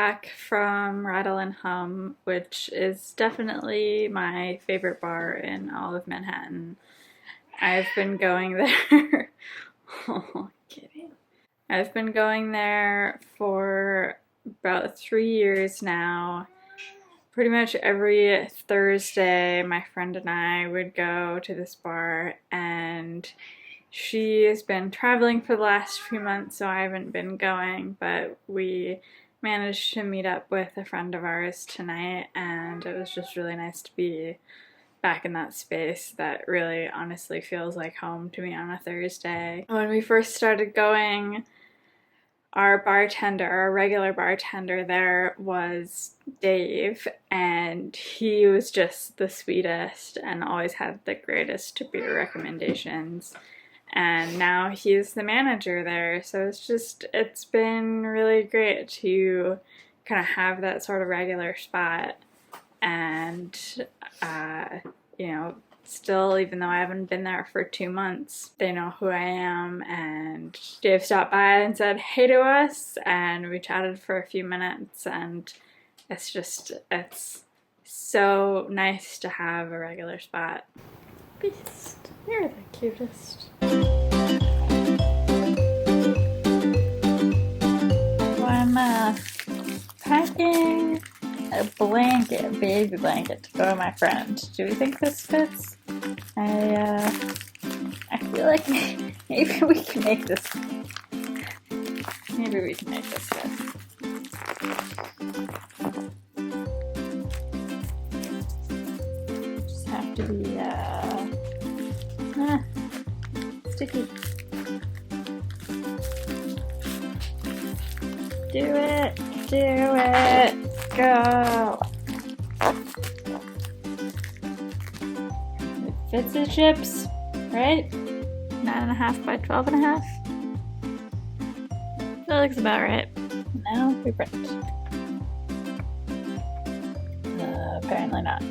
back from Rattle and Hum, which is definitely my favorite bar in all of Manhattan. I've been going there. Oh, kidding. I've been going there for about 3 years now. Pretty much every Thursday, my friend and I would go to this bar, and she has been traveling for the last few months, so I haven't been going, but we managed to meet up with a friend of ours tonight, and it was just really nice to be back in that space that really honestly feels like home to me on a Thursday. When we first started going, our regular bartender there was Dave, and he was just the sweetest and always had the greatest beer recommendations. And now he's the manager there, so it's been really great to kind of have that sort of regular spot. And still, even though I haven't been there for 2 months, they know who I am, and Dave stopped by and said hey to us, and we chatted for a few minutes, and it's so nice to have a regular spot. Beast, you're the cutest. I'm packing a blanket, baby blanket, to go to my friend. Do we think this fits? I feel like maybe we can make this. Maybe we can make this fit. Just have to be sticky. Do it! Do it! Go! It fits the chips, right? 9.5 by 12.5. That looks about right. Now we print. Apparently not.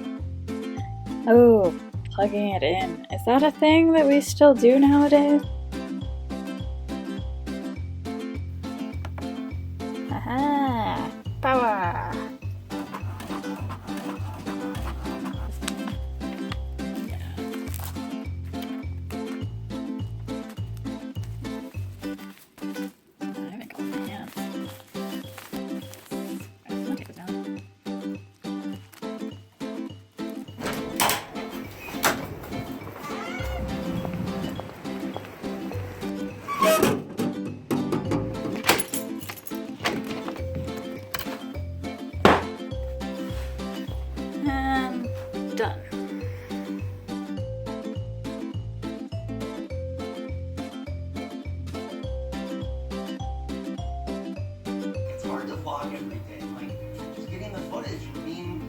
Oh, plugging it in. Is that a thing that we still do nowadays? Aha! Power! Done. It's hard to vlog every day. Like, just getting the footage and being,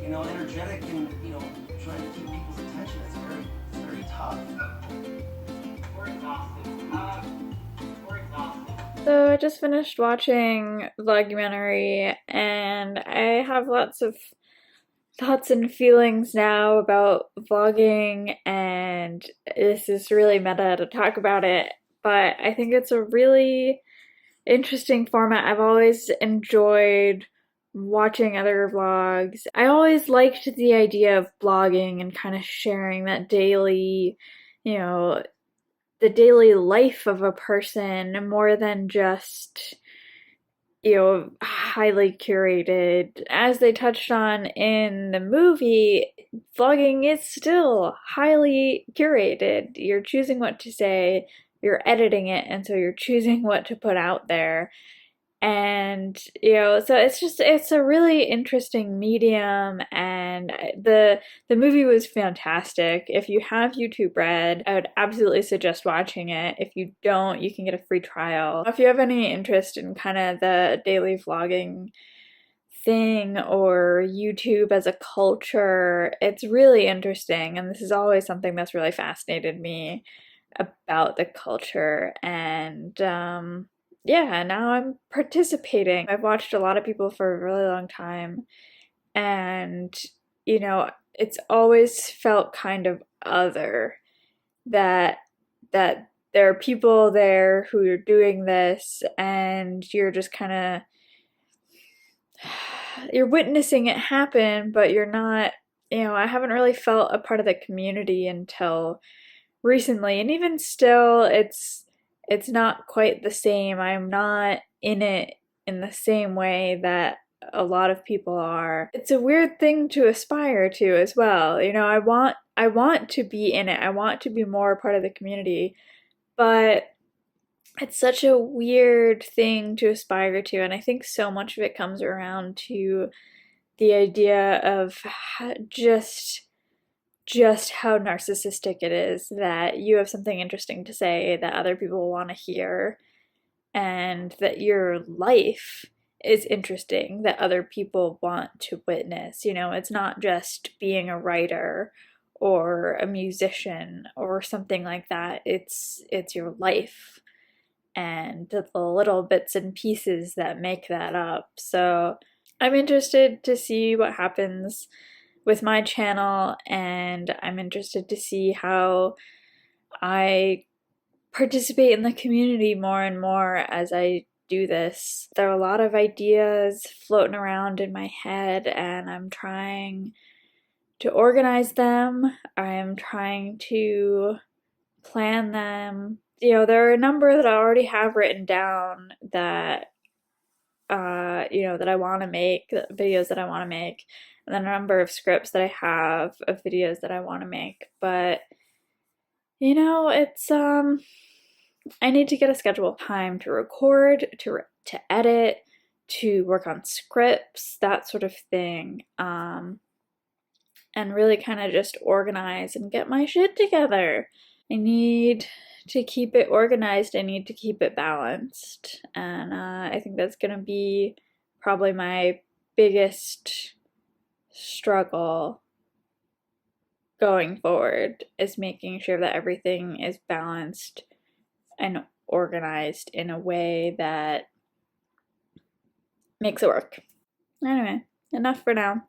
energetic and, trying to keep people's attention. It's very tough. We're exhausted. So I just finished watching Vlogumentary, and I have lots of thoughts and feelings now about vlogging, and this is really meta to talk about it, but I think it's a really interesting format. I've always enjoyed watching other vlogs. I always liked the idea of blogging and kind of sharing that daily, the daily life of a person more than just highly curated. As they touched on in the movie, vlogging is still highly curated. You're choosing what to say, you're editing it, and so you're choosing what to put out there. And so it's a really interesting medium, and the movie was fantastic. If you have YouTube Red, I would absolutely suggest watching it. If you don't, you can get a free trial. If you have any interest in kind of the daily vlogging thing or YouTube as a culture, it's really interesting, and this is always something that's really fascinated me about the culture. And yeah, now I'm participating. I've watched a lot of people for a really long time, and it's always felt kind of other that there are people there who are doing this, and you're just kind of you're witnessing it happen, but you're not, I haven't really felt a part of the community until recently, and even still it's not quite the same. I'm not in it in the same way that a lot of people are. It's a weird thing to aspire to as well. I want to be in it. I want to be more a part of the community, but it's such a weird thing to aspire to, and I think so much of it comes around to the idea of just how narcissistic it is that you have something interesting to say that other people want to hear, and that your life is interesting that other people want to witness. It's not just being a writer or a musician or something like that. It's your life and the little bits and pieces that make that up. So I'm interested to see what happens with my channel, and I'm interested to see how I participate in the community more and more as I do this. There are a lot of ideas floating around in my head, and I'm trying to organize them. I'm trying to plan them. There are a number that I already have written down that that I want to make, videos that I want to make, and then a number of scripts that I have of videos that I want to make. But it's I need to get a schedule, time to record, to edit, to work on scripts, that sort of thing. And really kind of just organize and get my shit together. I need to keep it organized. I need to keep it balanced. And I think that's going to be probably my biggest struggle going forward, is making sure that everything is balanced and organized in a way that makes it work. Anyway, enough for now.